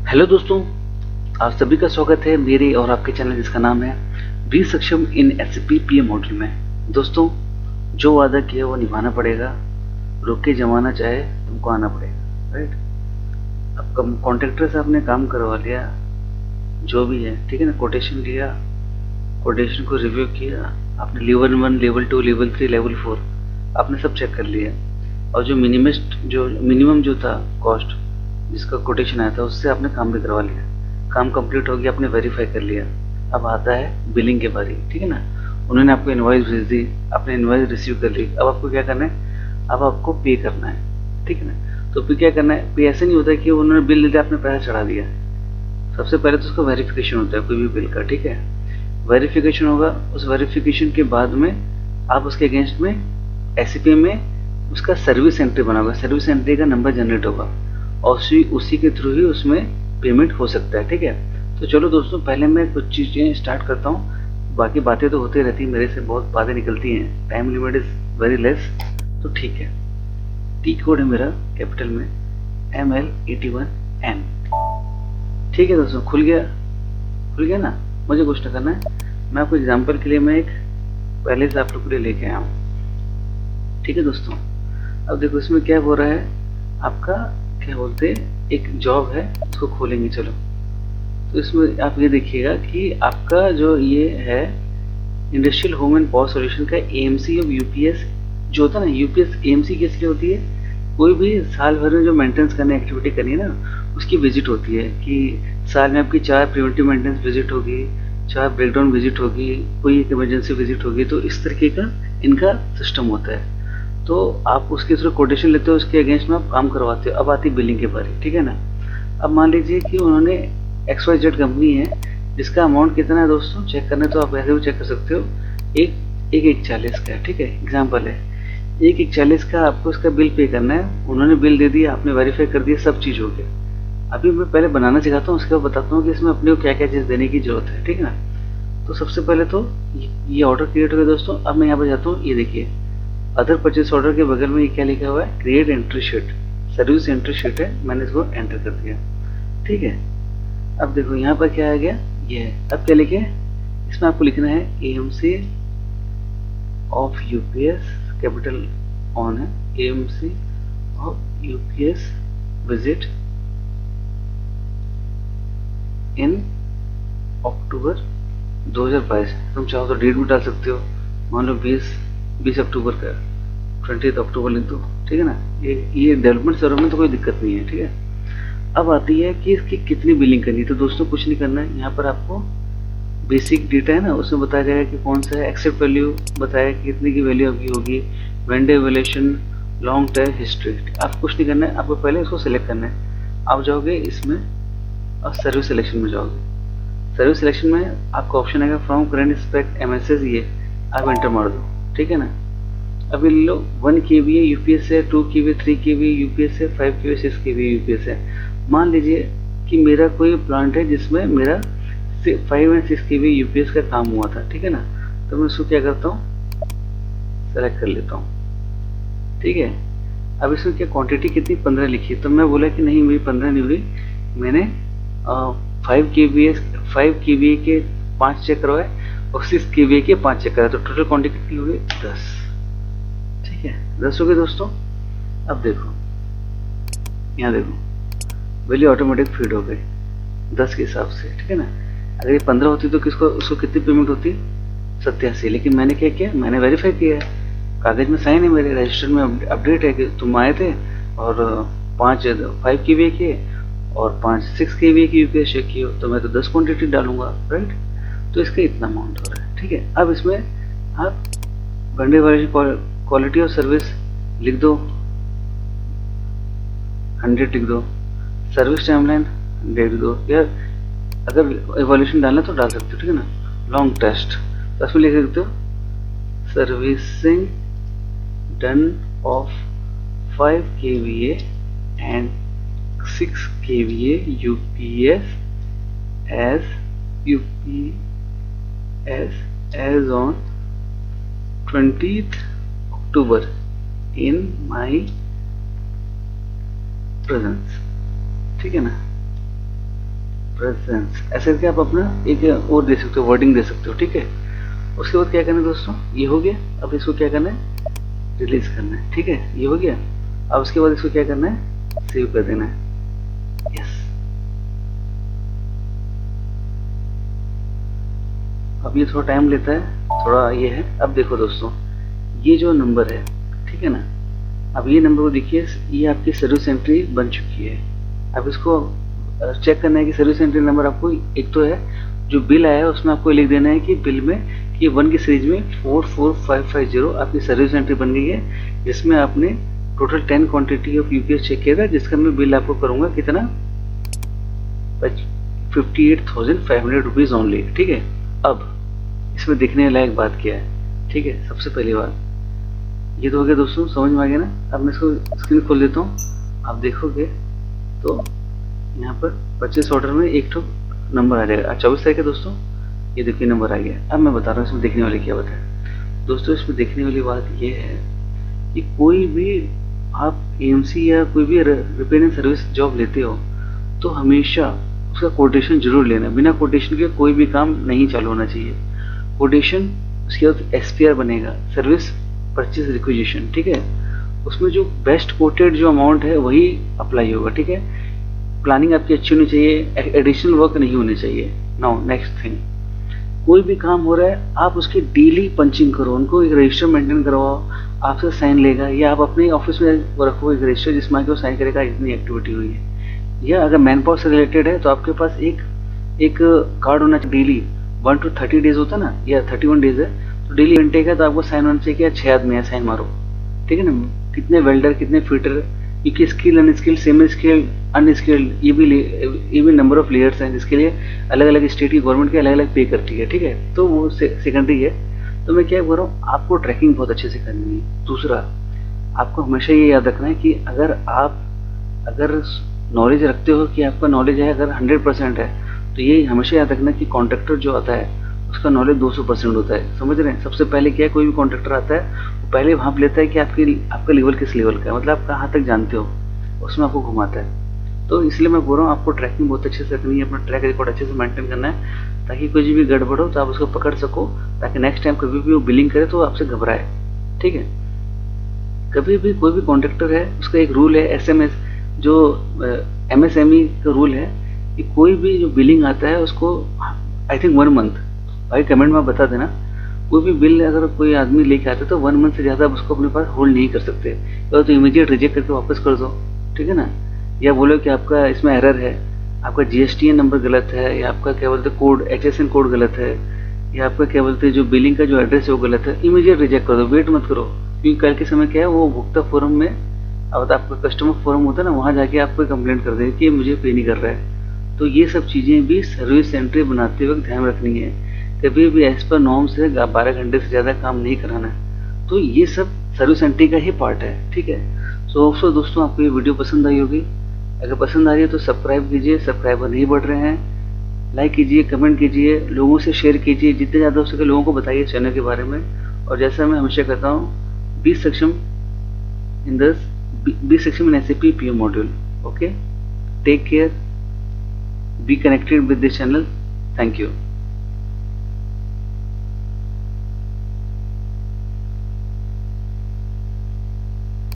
Hello दोस्तों, आप सभी का स्वागत है मेरे और आपके चैनल जिसका नाम है बी सक्षम इन एसएपी पीएम मॉड्यूल में। दोस्तों, जो वादा किया वो निभाना पड़ेगा, रुक के जमाना चाहे तुमको आना पड़ेगा। राइट। अब कॉन्ट्रैक्टर से आपने काम करवा लिया, जो भी है ठीक है ना, कोटेशन लिया, कोटेशन को रिव्यू किया, आपने लेवल 1, लेवल 2, लेवल 3, लेवल 4 आपने सब चेक कर लिया, और जो मिनिमम जो था कॉस्ट जिसका कोटेशन आया था उससे आपने काम भी करवा लिया, काम कंप्लीट हो गया, आपने वेरीफाई कर लिया। अब आता है बिलिंग के बारे, ठीक है ना। उन्होंने आपको इनवॉइस भेज दी, आपने इनवॉइस रिसीव कर ली, अब आपको क्या करना है, अब आपको पे करना है, ठीक है ना। तो पे क्या करना है, पे ऐसे नहीं होता कि उन्होंने बिल दे दिया आपने पैसा चढ़ा दिया। सबसे पहले तो उसका वेरिफिकेशन होता है कोई भी बिल का, ठीक है। वेरिफिकेशन होगा, उस वेरिफिकेशन के बाद में आप उसके अगेंस्ट में एससीपी में उसका सर्विस एंट्री बना होगा, सर्विस एंट्री का नंबर जनरेट होगा, और उसी के थ्रू ही उसमें पेमेंट हो सकता है, ठीक है। तो चलो दोस्तों, पहले मैं कुछ चीज़ें स्टार्ट करता हूँ, बाकी बातें तो होती रहती, मेरे से बहुत बातें निकलती हैं, time limit is very less, तो ठीक है। टी कोड है मेरा कैपिटल में ML81N, ठीक है दोस्तों। खुल गया ना, मुझे कुछ ना करना है। मैं आपको एग्जांपल के लिए मैं एक पहले से आप लोग के लिए लेके आया हूँ, ठीक है दोस्तों। अब देखो इसमें क्या हो रहा है, आपका क्या बोलते हैं, एक जॉब है, उसको खोलेंगे चलो। तो इसमें आप ये देखिएगा कि आपका जो ये है industrial home and power solution का AMC ऑफ UPS जो होता है ना, UPS AMC किस लिए होती है, कोई भी साल भर में जो मेंटेनेंस करने एक्टिविटी करनी है ना, उसकी विजिट होती है कि साल में आपकी 4 प्रिवेंटिव मेंटेनेंस विजिट होगी, 4 ब्रेकडाउन विजिट होगी, कोई एक इमरजेंसी विजिट होगी, तो इस तरीके का इनका सिस्टम होता है। तो आप उसके थ्रू कोटेशन लेते हो, उसके अगेंस्ट में आप काम करवाते हो। अब आती बिलिंग के बारे, ठीक है ना। अब मान लीजिए कि उन्होंने XYZ कंपनी है जिसका अमाउंट कितना है दोस्तों, चेक करना है तो आप ऐसे भी चेक कर सकते हो। एक 40 का है, ठीक है, एग्जाम्पल है। 40 का आपको उसका बिल पे करना है, उन्होंने बिल दे दिया, आपने वेरीफाई कर दिया, सब चीज़ हो गया। अभी मैं पहले बनाना सिखाता हूँ, उसके बाद बताता हूँ कि इसमें अपने को क्या क्या चीज़ देने की जरूरत है, ठीक है ना। तो सबसे पहले तो ये ऑर्डर क्रिएट हो गया दोस्तों। अब मैं यहाँ पर जाता हूँ, ये देखिए अदर परचेस ऑर्डर के बगल में ये क्या लिखा हुआ है, create entry sheet, service entry sheet है, मैंने इसको एंटर कर दिया, ठीक है। अब देखो यहाँ पर क्या आ गया, ये है। अब क्या लिखे, इसमें आपको लिखना है AMC of UPS, capital on है, AMC of UPS visit in October 2022। तुम चाहो तो डेट भी डाल सकते हो, मान लो 20 अक्टूबर का, 20 अक्टूबर लिख दो, ठीक है ना। ये डेवलपमेंट सर्वर में तो कोई दिक्कत नहीं है, ठीक है। अब आती है कि इसकी कितनी बिलिंग करनी है। तो दोस्तों कुछ नहीं करना है, यहाँ पर आपको बेसिक डेटा है ना, उसमें बताया जाएगा कि कौन सा है, एक्सेप्ट वैल्यू बताया कि कितने की वैल्यू आपकी होगी, वेंडर एवल्यूएशन, लॉन्ग टर्म हिस्ट्री। आप कुछ नहीं करना है, आपको पहले इसको सिलेक्ट करना है। आप जाओगे इसमें और सर्विस सिलेक्शन में जाओगे। सर्विस सिलेक्शन में आपका ऑप्शन आएगा फ्रॉम करंट स्पेक MSS, ये आप एंटर मार दो, ठीक है ना। अभी ले लो 1 kVA UPS है, 2 kVA 3 kVA UPS है, 5 kVA 6 kVA UPS है। मान लीजिए कि मेरा कोई प्लांट है जिसमें मेरा 5 एंड 6 kVA UPS का काम हुआ था, ठीक है ना। तो मैं उसको क्या करता हूँ, सेलेक्ट कर लेता हूँ, ठीक है। अब इसमें क्या क्वांटिटी कितनी, 15 लिखी है। तो मैं बोला कि नहीं मेरी 15 नहीं हुई, मैंने 5 kVA के 5 चेक करवाए और 6 kVA के 5 चेक कराए, तो टोटल क्वांटिटी कितनी हो गई, 10, ठीक है, 10 हो गए दोस्तों। अब देखो यहाँ देखो वैल्यू ऑटोमेटिक फीड हो गई 10 के हिसाब से, ठीक है ना। अगर ये 15 होती तो किसको उसको कितनी पेमेंट होती, 87। लेकिन मैंने क्या किया, मैंने वेरीफाई किया है, कागज में साइन है, मेरे रजिस्टर में अपडेट है कि तुम आए थे और 5 kVA के और 6 kVA की UPS चेक किए हो, तो मैं तो 10 क्वान्टिटी डालूंगा, राइट। तो इसका इतना अमाउंट हो रहा है, ठीक है। अब इसमें आप वेंडर एवल्यूएशन, क्वालिटी ऑफ सर्विस लिख दो 100 लिख दो, सर्विस टाइमलाइन 100 लिख दो, या अगर एवोल्यूशन डालना तो डाल सकते हो, ठीक है ना। लॉन्ग टेस्ट तो उसमें लिख सकते हो servicing done of 5 kVA and 6 kVA UPS as on 20th October in my presence, ठीक है ना। प्रेजेंस, ऐसे करके आप अपना एक और दे सकते हो, वर्डिंग दे सकते हो, ठीक है। उसके बाद क्या करना है दोस्तों, ये हो गया। अब इसको क्या करना है, रिलीज करना है, ठीक है, ये हो गया। अब उसके बाद इसको क्या करना है, सेव कर देना है। यस, अब ये थोड़ा टाइम लेता है, थोड़ा ये है। अब देखो दोस्तों, ये जो नंबर है, ठीक है ना, अब ये नंबर को देखिए, ये आपकी सर्विस एंट्री बन चुकी है। अब इसको चेक करना है कि सर्विस एंट्री नंबर आपको एक तो है, जो बिल आया है उसमें आपको लिख देना है कि बिल में कि 1 की सीरीज में 44550 आपकी सर्विस एंट्री बन गई है, जिसमें आपने total 10 quantity of UPS check किया था, जिसका मैं बिल आपको करूंगा कितना, 58,500 रुपीज ओनली, ठीक है। अब इसमें देखने लायक बात क्या है, ठीक है। सबसे पहली बात ये तो हो गया दोस्तों, समझ में आ गया ना। अब मैं इसको स्क्रीन खोल देता हूँ, आप देखोगे तो यहाँ पर परचेस ऑर्डर में एक तो नंबर आ जाएगा। 24 तारीख है दोस्तों, ये देखिए नंबर आ गया। अब मैं बता रहा हूँ इसमें देखने वाली क्या बात है दोस्तों। इसमें देखने वाली बात ये है कि कोई भी आप एएमसी या कोई भी रिपेयर एंड सर्विस जॉब लेते हो तो हमेशा उसका कोटेशन जरूर लेना। बिना कोटेशन के कोई भी काम नहीं चालू होना चाहिए। कोटेशन, उसके बाद एसपीआर बनेगा, सर्विस परचेज रिक्विजिशन, ठीक है। उसमें जो बेस्ट कोटेड जो अमाउंट है वही अप्लाई होगा, ठीक है। प्लानिंग आपकी अच्छी होनी चाहिए, एडिशनल वर्क नहीं होने चाहिए। नाउ नेक्स्ट थिंग, कोई भी काम हो रहा है आप उसकी डेली पंचिंग करो, उनको एक रजिस्टर मेंटेन करवाओ, आपसे साइन लेगा, या आप अपने ऑफिस में रखो एक रजिस्टर जिसमें आके वो साइन करेगा इतनी एक्टिविटी हुई है। या अगर मैन पावर से रिलेटेड है तो आपके पास एक कार्ड होना चाहिए डेली, 1 to 30 डेज होता है ना, या 31 डेज है तो डेली इनटेक है तो आपको साइन होना चाहिए कि 6 आदमी है, साइन मारो, ठीक है ना। कितने वेल्डर, कितने फिटर, क्योंकि skill unskilled, semi skilled, unskilled, ये भी नंबर ऑफ लेयर्स हैं जिसके लिए अलग अलग स्टेट की गवर्नमेंट के अलग अलग पे करती है, ठीक है। तो वो सेकेंडरी है। तो मैं क्या बोल रहा हूँ, आपको ट्रैकिंग बहुत अच्छे से करनी है। दूसरा, आपको हमेशा ये याद रखना है कि अगर नॉलेज रखते हो कि आपका नॉलेज है अगर 100% है, तो ये हमेशा याद रखना कि कॉन्ट्रैक्टर जो आता है उसका नॉलेज 200% होता है। समझ रहे हैं। सबसे पहले क्या है, कोई भी कॉन्ट्रैक्टर आता है वो पहले भाप लेता है कि आपका लेवल किस लेवल का है, मतलब आप कहाँ तक जानते हो, उसमें आपको घुमाता है। तो इसलिए मैं बोल रहा हूँ आपको ट्रैकिंग बहुत अच्छे से करनी है, अपना ट्रैक रिकॉर्ड अच्छे से मेंटेन करना है, ताकि कोई भी गड़बड़ हो तो आप उसको पकड़ सको, ताकि नेक्स्ट टाइम कभी भी वो बिलिंग करे तो आपसे घबराए, ठीक है। कभी भी कोई भी कॉन्ट्रैक्टर है उसका एक रूल है, एसएमएस जो एमएसएमई का रूल है कि कोई भी जो बिलिंग आता है उसको आई थिंक 1 मंथ, भाई कमेंट में बता देना, कोई भी बिल अगर कोई आदमी लेके आता है तो 1 मंथ से ज़्यादा उसको अपने पास होल्ड नहीं कर सकते, तो इमीडिएट रिजेक्ट करके वापस कर दो, ठीक है ना। या बोलो कि आपका इसमें एरर है, आपका जीएसटीएन नंबर गलत है, या आपका क्या बोलते कोड एचएसएन कोड गलत है, या आपका क्या बोलते जो बिलिंग का जो एड्रेस है वो गलत है, इमीडिएट रिजेक्ट कर दो, वेट मत करो। क्योंकि कल के समय क्या है, वो उपभोक्ता फोरम में, अब आपका कस्टमर फोरम होता है ना, वहाँ जाके आपको कंप्लेंट कर देंगे कि मुझे पे नहीं कर रहा है। तो ये सब चीज़ें भी सर्विस एंट्री बनाते वक्त ध्यान रखनी है। कभी भी एज पर नॉर्म से 12 घंटे से ज़्यादा काम नहीं कराना है। तो ये सब सर्विस एंट्री का ही पार्ट है, ठीक है। सो दोस्तों आपको ये वीडियो पसंद आई होगी। अगर पसंद आ रही है तो सब्सक्राइब कीजिए, सब्सक्राइबर नहीं बढ़ रहे हैं, लाइक कीजिए, कमेंट कीजिए, लोगों से शेयर कीजिए, जितने ज़्यादा हो सके लोगों को बताइए चैनल के बारे में। और जैसा मैं हमेशा कहता हूँ, बी सक्षम इन SAP PM module. Okay, take care, be connected with this channel. Thank you.